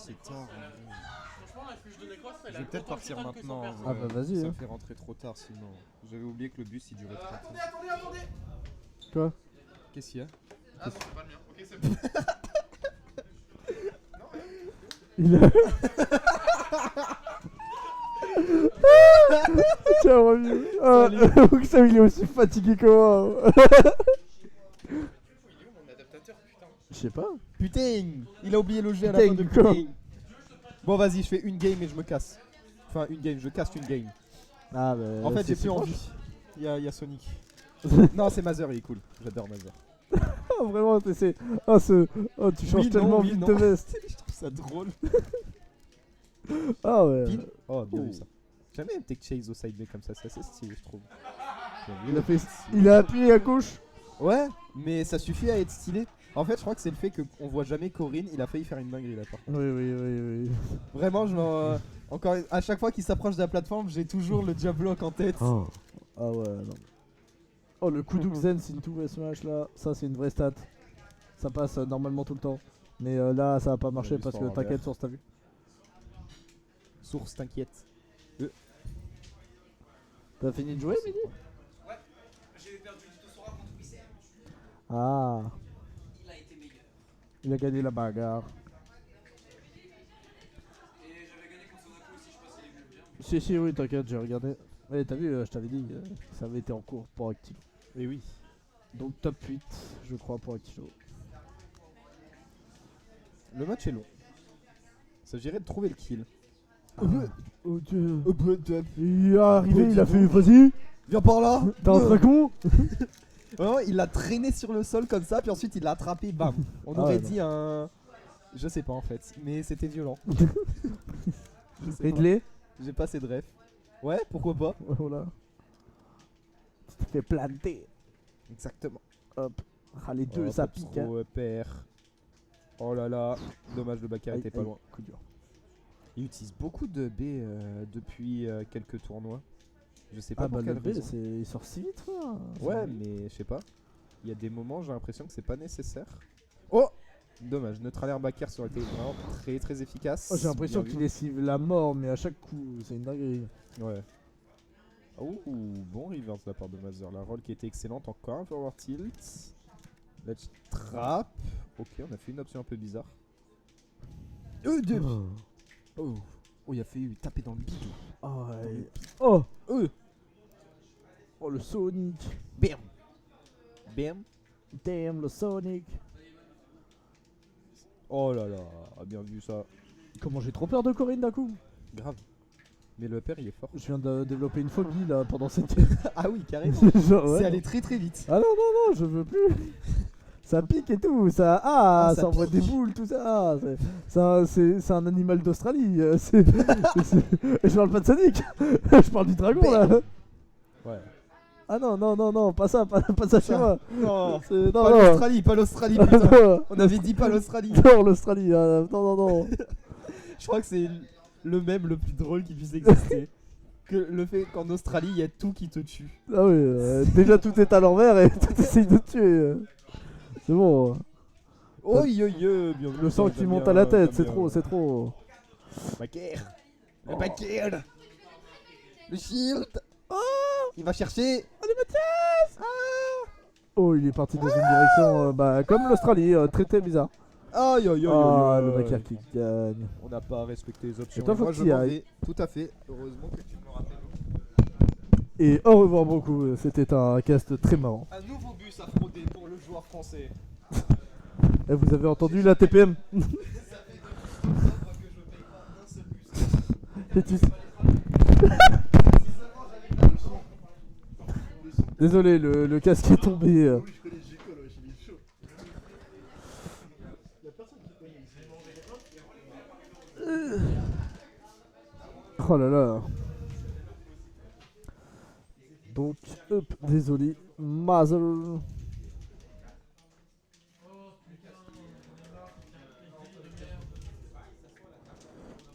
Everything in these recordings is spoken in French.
c'est tard. Franchement, la fiche de Necros, elle Je a vais peut-être partir maintenant. Ah bah vas-y. Ça Hein. me fait rentrer trop tard sinon. J'avais oublié que le bus il durait 30 minutes. Attendez. Quoi? Qu'est-ce qu'il y a? Ah non, c'est pas le mien. Ok, c'est bon. Il a... Tiens, revenu. Ah, Oxam, il est aussi fatigué que moi. Il est où mon adaptateur, putain? Je sais pas. Putain, il a oublié le jeu à la Putain, fin de quoi. putain. Bon vas-y, je fais une game et je me casse. Enfin une game, je casse une game. Ah bah. En fait c'est j'ai plus proche. envie. Il y a Sonic. Non c'est Mazer, il est cool. J'adore Mazer. Oh, vraiment, c'est. Oh, tu changes Oui, tellement non, oui, vite non. de veste. Je trouve ça drôle. Ah ouais. Pile. Oh bien Oh. vu ça. Jamais même take chase au side B comme ça, c'est assez stylé je trouve. Il a appuyé à gauche. Ouais, mais ça suffit à être stylé. En fait, je crois que c'est le fait qu'on voit jamais Corinne, il a failli faire une dinguerie là par contre. Oui. Vraiment, encore à chaque fois qu'il s'approche de la plateforme, j'ai toujours le Diablock en tête. Oh. Ah ouais, non. Oh, le coup d'Uxen into Smash là, ça c'est une vraie stat. Ça passe normalement tout le temps. Mais là, ça va pas marcher juste parce en que envers. t'inquiète, source, t'as vu. Source, t'inquiète. T'as fini de jouer, Midi? Ouais, j'ai perdu du tout Sora contre Wissem. Ah, Il a été meilleur. il a gagné la bagarre. Et j'avais gagné contre Sonako aussi, je sais pas s'il est venu le dire. Si, oui, t'inquiète, j'ai regardé. Ouais, t'as vu, je t'avais dit, ça avait été en cours pour Actilo. Et oui. Donc top 8, je crois, pour Actilo. Le match est long. Ça dirait de trouver le kill. Oh dieu. Viens Il est arrivé, il a fait, vas-y, par là. t'es un dragon. Vraiment, il l'a traîné sur le sol comme ça, puis ensuite il l'a attrapé, bam. On Ah aurait ouais, dit un... Je sais pas en fait, mais c'était violent. Je sais pas. Ridley. J'ai pas assez de ref. Ouais, pourquoi pas. Voilà. Tu t'es fait planter. Exactement. Hop. Ah, les deux, Oh, ça pas pique. trop, père. Oh là là. Dommage, le backer Aïe, était pas aïe, loin. coup dur. Il utilise beaucoup de B depuis quelques tournois. Je sais pas Ah pour bah quelle le B, raison. il sort si vite, frère. Ouais, mais je sais pas. Il y a des moments, j'ai l'impression que c'est pas nécessaire. Oh, dommage. Neutral air backer ça aurait été vraiment très très efficace. Oh, j'ai l'impression Bien qu'il vu. esquive la mort, mais à chaque coup, c'est une dinguerie. Ouais. Oh, bon reverse de la part de Mazer. La roll qui était excellente. Encore un forward tilt. Let's trap. Ok, on a fait une option un peu bizarre. Deux. Oh, il a fait taper dans le bide. Oh, ouais. Oh, Euh. oh, le Sonic. Bam. Bam. Damn, le Sonic. Oh là là, bien vu ça. Comment j'ai trop peur de Corinne d'un coup. Grave. Mais le père il est fort. Je viens de développer une phobie là pendant cette. Ah oui, carrément. Genre, ouais. C'est allé très très vite. Ah non, je veux plus. Ça pique et tout, ça. Ah, ça ça envoie pique. des boules, tout ça. C'est un animal d'Australie. Je parle pas de Sonic. Je parle du dragon là. Ouais. Ah non, pas ça, pas ça chez moi. Non, C'est- pas Non, l'Australie, pas l'Australie, putain. non, On avait dit pas l'Australie. non, l'Australie. Non. Je crois que c'est le mème le plus drôle qui puisse exister. Que le fait qu'en Australie, il y a tout qui te tue. Ah oui, déjà tout est à l'envers et tout essaye de te tuer. C'est bon. Oh bien vu. Le sang qui monte à la tête, c'est trop. Backer. Le Oh. backer. Le shield. Oh, il va chercher. Allez Mathias. Oh, il est parti dans une direction comme l'Australie, très bizarre. Aïe aïe aïe Ah, aïe, le aïe. backer qui gagne. On n'a pas respecté les options. Et toi, Et faut moi que je t'y m'en ailles. vais. Tout à fait. Heureusement que tu me le rappelles. Et au revoir beaucoup, c'était un cast très marrant. Un nouveau bus à frauder pour le joueur français. Et vous avez entendu la TPM. Et tu- Désolé, le casque est tombé. Oui, je connais Géco, là, il est chaud. Y'a personne qui connaît ici. Oh là là. Donc, hop, désolé. Mazel.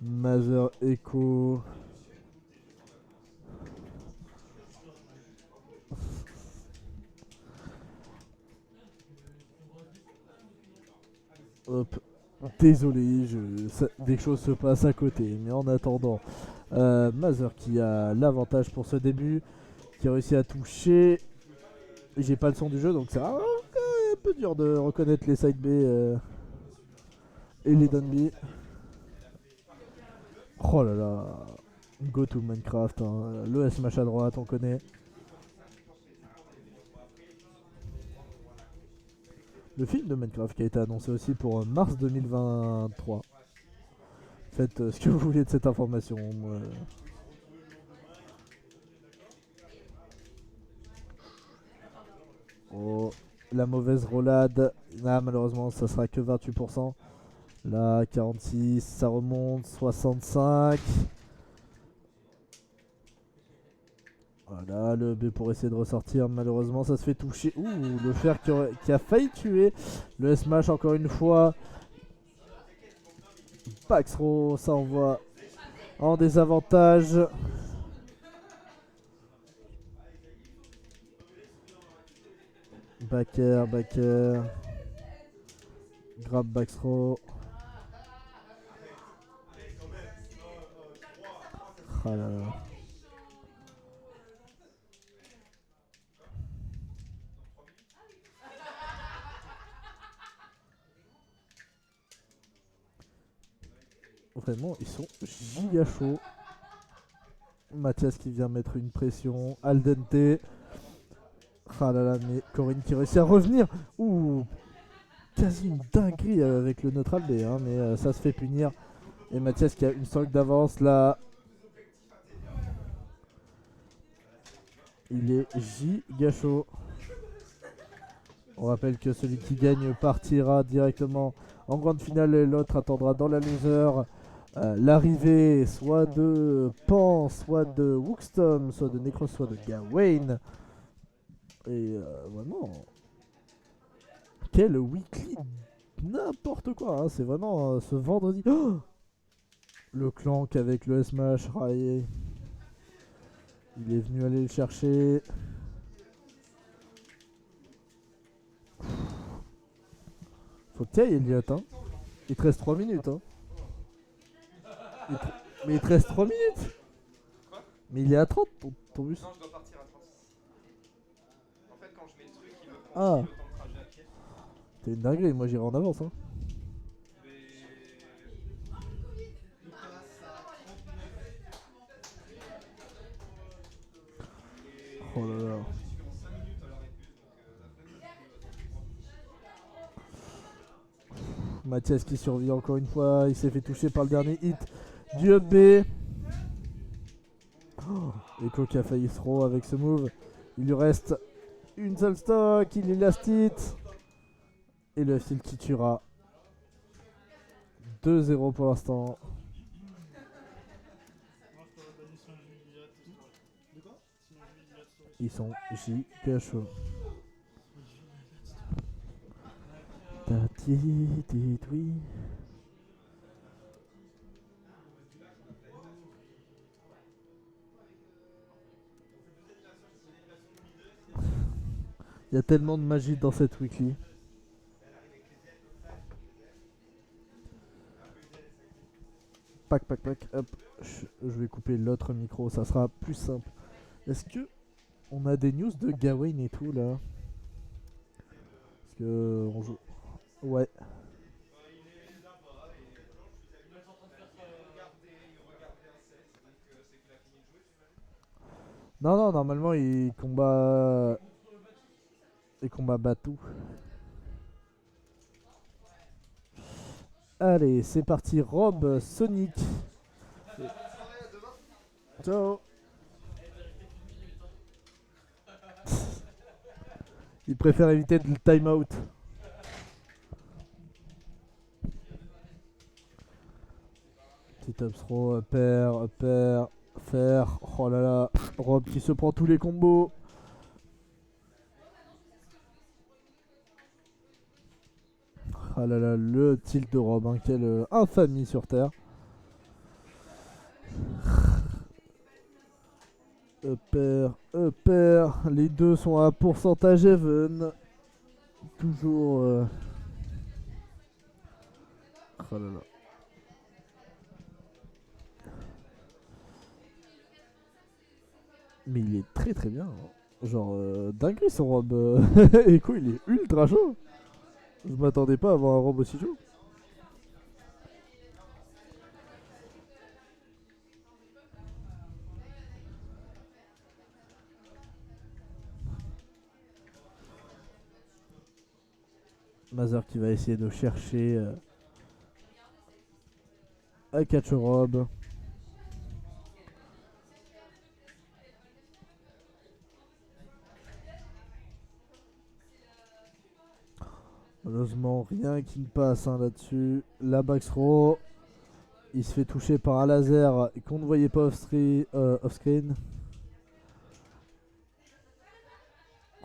Mazer Echo. Hop. Désolé, des choses se passent à côté. Mais en attendant, Mazer qui a l'avantage pour ce début, qui a réussi à toucher. J'ai pas le son du jeu, donc c'est un peu dur de reconnaître les side B et les down B. Oh là là, go to Minecraft, hein. Le smash à droite, on connaît. Le film de Minecraft qui a été annoncé aussi pour mars 2023. Faites ce que vous voulez de cette information. Oh, la mauvaise roulade. Là, malheureusement, ça sera que 28%. Là, 46, ça remonte. 65. Voilà, le B pour essayer de ressortir. Malheureusement, ça se fait toucher. Ouh, le fer qui a failli tuer. Le smash encore une fois. Baxro, ça envoie en désavantage. Backer. Grab Baxro. Ah là là. Vraiment, ils sont giga chauds. Mathias qui vient mettre une pression. Al dente. Ah là là, mais Corinne qui réussit à revenir. Ouh, quasi une dinguerie avec le neutral B, hein, mais ça se fait punir. Et Mathias qui a une solde d'avance là. Il est giga chaud. On rappelle que celui qui gagne partira directement en grande finale et l'autre attendra dans la loser l'arrivée soit de Pan, soit de Wookstom, soit de Necros, soit de Gawain. Et vraiment, quel weekly n'importe quoi, hein. C'est vraiment ce vendredi. Oh, le clank avec le smash raillé. Il est venu aller le chercher. Faut que tu ailles, Elliot, hein. Il te reste 3 minutes, hein. Mais il te reste 3 minutes. Quoi? Mais il est à 30 ton bus. Non, je dois partir à 36. En fait, quand je mets le truc, il me prend Ah. aussi le temps de trajet à pied. T'es une dinguerie, moi j'irai en avance, hein. Mais... Oh là là. Mathias qui survit encore une fois, il s'est fait toucher par le dernier hit du up B. Oh, Echo qui a failli throw avec ce move. Il lui reste une seule stock, il est last hit. Et le fil qui tuera. 2-0 pour l'instant. Ils sont giga chauds. Oui. Il y a tellement de magie dans cette weekly. Pac. Hop. Je vais couper l'autre micro, ça sera plus simple. Est-ce que on a des news de Gawain et tout là? Parce que on joue. Ouais. Non, normalement il combat. Il combat Batou. Allez, c'est parti. Rob, Sonic. Ciao. Il préfère éviter le time-out. Petit up throw, upper, faire. Oh là là. Rob qui se prend tous les combos. Ah là là, le tilt de Rob, hein, quelle infamie sur Terre. Upper, les deux sont à pourcentage even. Toujours. Oh là là. Mais il est très très bien. Hein. Genre, dinguerie son robe. Echo, il est ultra chaud. Je m'attendais pas à avoir un robe aussi chaud. Mazur qui va essayer de chercher un catch robe. Malheureusement, rien qui ne passe hein, là-dessus. La back throw. Il se fait toucher par un laser qu'on ne voyait pas off-screen.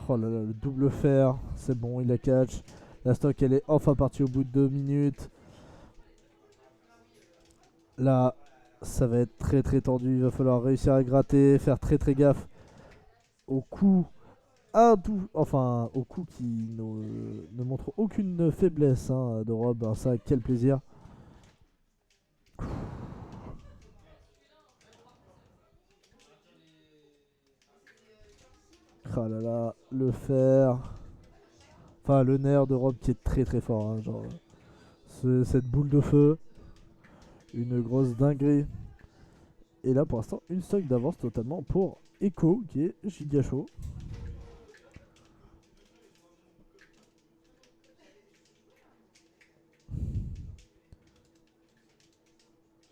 Oh là là, le double fer. C'est bon, il la catch. La stock, elle est enfin partie au bout de 2 minutes. Là, ça va être très très tendu. Il va falloir réussir à gratter, faire très très gaffe au coup. Enfin, au coup qui ne montre aucune faiblesse hein, de Rob. Alors ça, quel plaisir. Ah là là, le fer. Enfin, le nerf de Rob qui est très très fort. Hein, genre, cette boule de feu. Une grosse dinguerie. Et là, pour l'instant, une stock d'avance totalement pour Echo qui est giga chaud.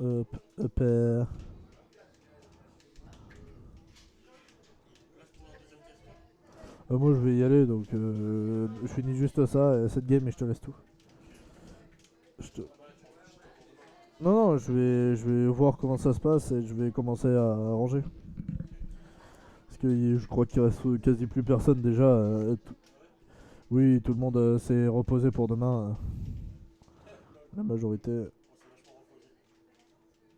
Hop, hop. Moi je vais y aller donc je finis juste ça, cette game et je te laisse tout. Je te- Non non je vais voir comment ça se passe et je vais commencer à ranger. Parce que je crois qu'il reste quasi plus personne déjà. Oui tout le monde s'est reposé pour demain. La majorité.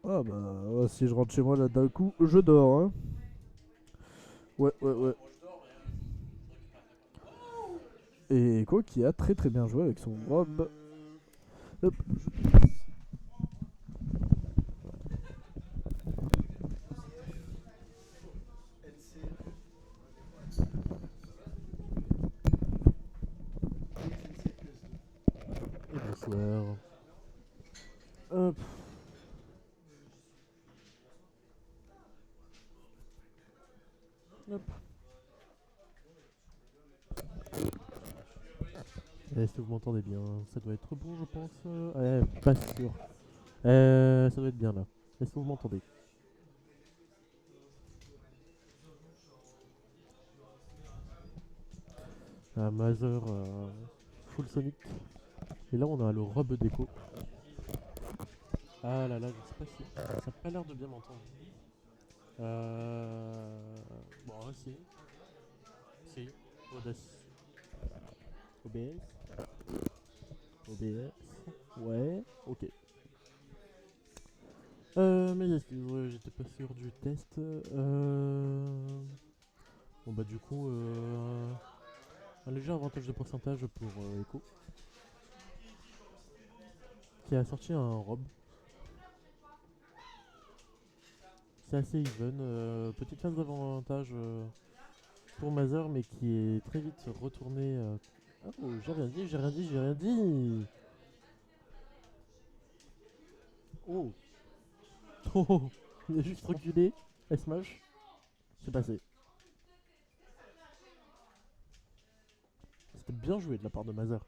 Ah bah ouais, si je rentre chez moi là d'un coup je dors hein. Ouais ouais ouais. Et Echo qui a très très bien joué avec son robe. Hop. Et bonsoir. Hop. Hop. Est-ce que vous m'entendez bien? Ça doit être bon, je pense. Pas sûr. Ça doit être bien là. Est-ce que vous m'entendez? Mother Full Sonic. Et là, on a le robe déco. Ah là là, je sais pas si. Ça a pas l'air de bien m'entendre. Bon, si. Si. Audace. OBS. OBS. Ouais. Ok. Mais excuse, ouais, j'étais pas sûr du test. Bon bah du coup, un léger avantage de pourcentage pour Echo, qui a sorti un robe. C'est assez even. Petite phase d'avantage pour Mazer, mais qui est très vite retourné. Oh, j'ai rien dit, j'ai rien dit, j'ai rien dit. Oh, oh, il a juste reculé. Elle smash. C'est passé. C'était bien joué de la part de Mazer.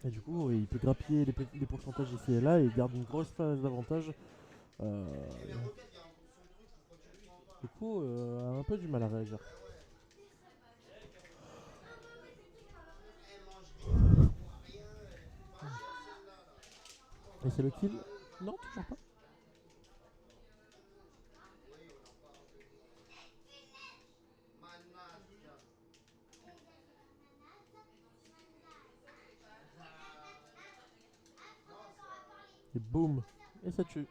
Et du coup, il peut grappiller les pourcentages ici et là et il garde une grosse phase d'avantage. Euh, du coup, a un peu du mal à réagir. Et c'est le kill? Non, toujours pas. Et boum. Et ça tue.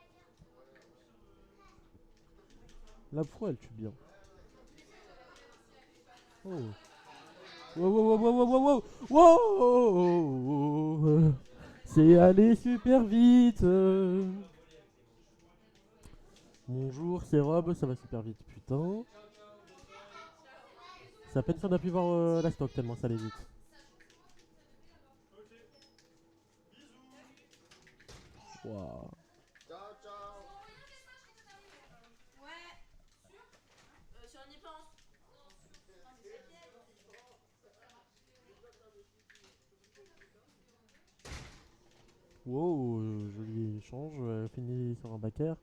La pro, elle tue bien. Oh. Wow, wow, wow, wow, wow, wow, wow. C'est allé super vite. Bonjour, c'est Rob, ça va super vite, putain. C'est à peine si on a pu voir la stock tellement ça allait vite. Waouh. Ciao, ciao. Si on y pense. Wow, joli échange, fini sur un backer.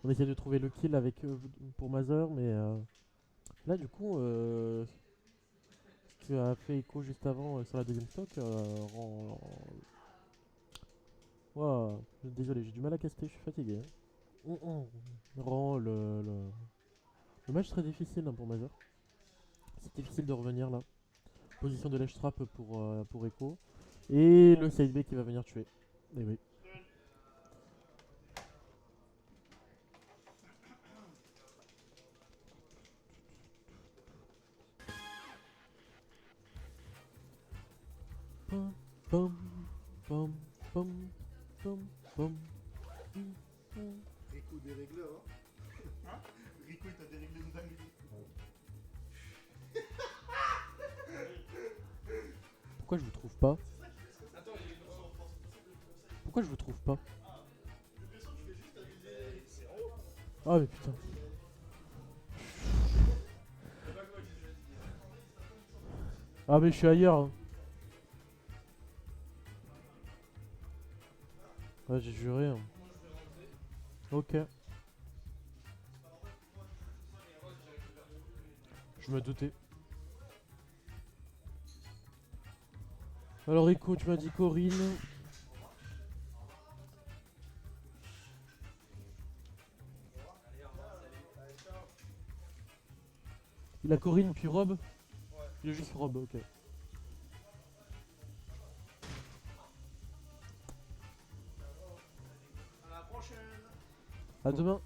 On essaie de trouver le kill avec pour Mother, mais là du coup, ce que a fait Echo juste avant sur la deuxième stock rend... Wow, désolé, j'ai du mal à caster, je suis fatigué. Rend le match très difficile pour Mother. C'est difficile de revenir là. Position de ledge trap pour Echo. Et le side B qui va venir tuer. Et oui. Pam, pam, pam, pam, pam, pam. Rico dérégleur, hein. Rico il t'a déréglé une dinguerie. Pourquoi je vous trouve pas? Pourquoi je vous trouve pas? Ah mais putain. Ah mais je suis ailleurs. Hein. Ouais j'ai juré. Hein. Ok. Je me doutais. Alors écoute, tu m'as dit Corinne. Il a Corinne puis Rob. Il a juste Rob, ok. À la prochaine. À demain.